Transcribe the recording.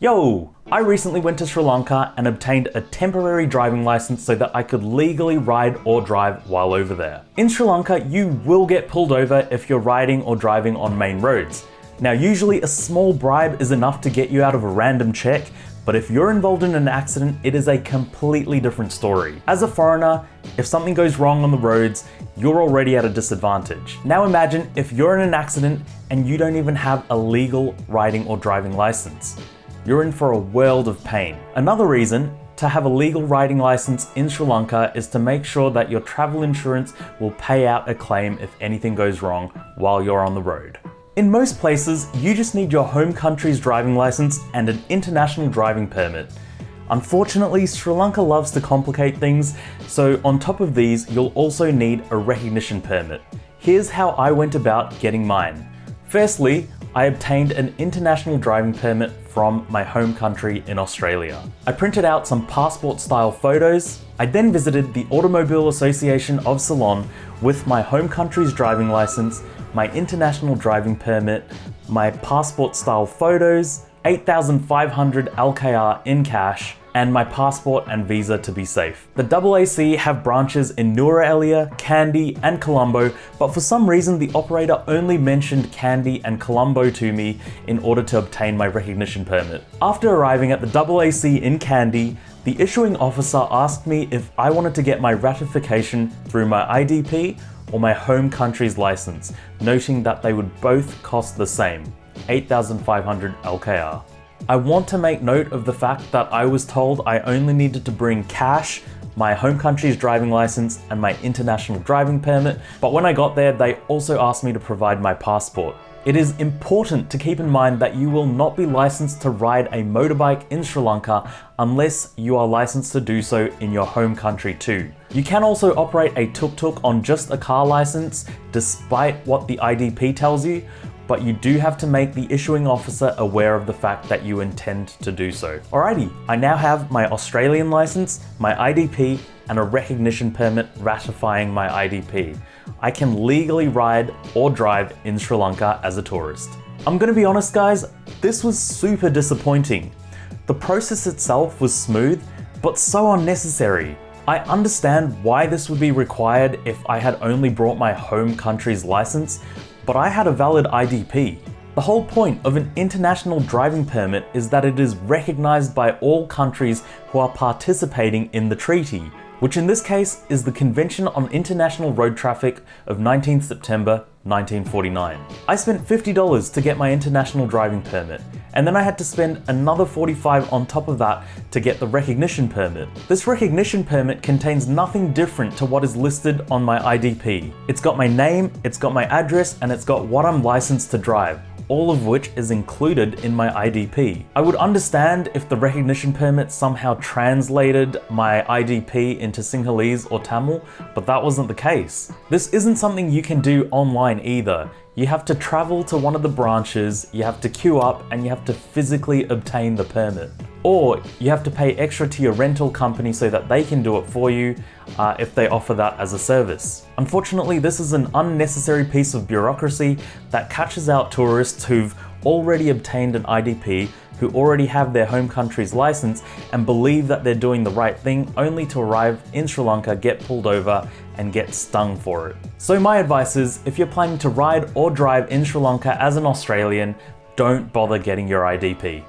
Yo! I recently went to Sri Lanka and obtained a temporary driving license so that I could legally ride or drive while over there. In Sri Lanka, you will get pulled over if you're riding or driving on main roads. Now, usually a small bribe is enough to get you out of a random check, but if you're involved in an accident, it is a completely different story. As a foreigner, if something goes wrong on the roads, you're already at a disadvantage. Now imagine if you're in an accident and you don't even have a legal riding or driving license. You're in for a world of pain. Another reason to have a legal riding license in Sri Lanka is to make sure that your travel insurance will pay out a claim if anything goes wrong while you're on the road. In most places, you just need your home country's driving license and an international driving permit. Unfortunately, Sri Lanka loves to complicate things, so on top of these, you'll also need a recognition permit. Here's how I went about getting mine. Firstly, I obtained an international driving permit from my home country in Australia. I printed out some passport-style photos. I then visited the Automobile Association of Ceylon with my home country's driving license, my international driving permit, my passport-style photos, 8,500 LKR in cash, and my passport and visa to be safe. The AAC have branches in Nuwara Eliya, Kandy, and Colombo, but for some reason the operator only mentioned Kandy and Colombo to me in order to obtain my recognition permit. After arriving at the AAC in Kandy, the issuing officer asked me if I wanted to get my ratification through my IDP or my home country's license, noting that they would both cost the same, 8,500 LKR. I want to make note of the fact that I was told I only needed to bring cash, my home country's driving license, and my international driving permit, but when I got there, they also asked me to provide my passport. It is important to keep in mind that you will not be licensed to ride a motorbike in Sri Lanka unless you are licensed to do so in your home country too. You can also operate a Tuk Tuk on just a car license, despite what the IDP tells you, but you do have to make the issuing officer aware of the fact that you intend to do so. Alrighty, I now have my Australian license, my IDP, and a recognition permit ratifying my IDP. I can legally ride or drive in Sri Lanka as a tourist. I'm gonna be honest guys, this was super disappointing. The process itself was smooth, but so unnecessary. I understand why this would be required if I had only brought my home country's license, but I had a valid IDP. The whole point of an international driving permit is that it is recognized by all countries who are participating in the treaty, which in this case is the Convention on International Road Traffic of 19th September 1949. I spent $50 to get my international driving permit, and then I had to spend another $45 on top of that to get the recognition permit. This recognition permit contains nothing different to what is listed on my IDP. It's got my name, it's got my address, and it's got what I'm licensed to drive, all of which is included in my IDP. I would understand if the recognition permit somehow translated my IDP into Sinhalese or Tamil, but that wasn't the case. This isn't something you can do online either. You have to travel to one of the branches, you have to queue up, and you have to physically obtain the permit. Or you have to pay extra to your rental company so that they can do it for you if they offer that as a service. Unfortunately, this is an unnecessary piece of bureaucracy that catches out tourists who've already obtained an IDP, who already have their home country's license and believe that they're doing the right thing, only to arrive in Sri Lanka, get pulled over, and get stung for it. So my advice is, if you're planning to ride or drive in Sri Lanka as an Australian, don't bother getting your IDP.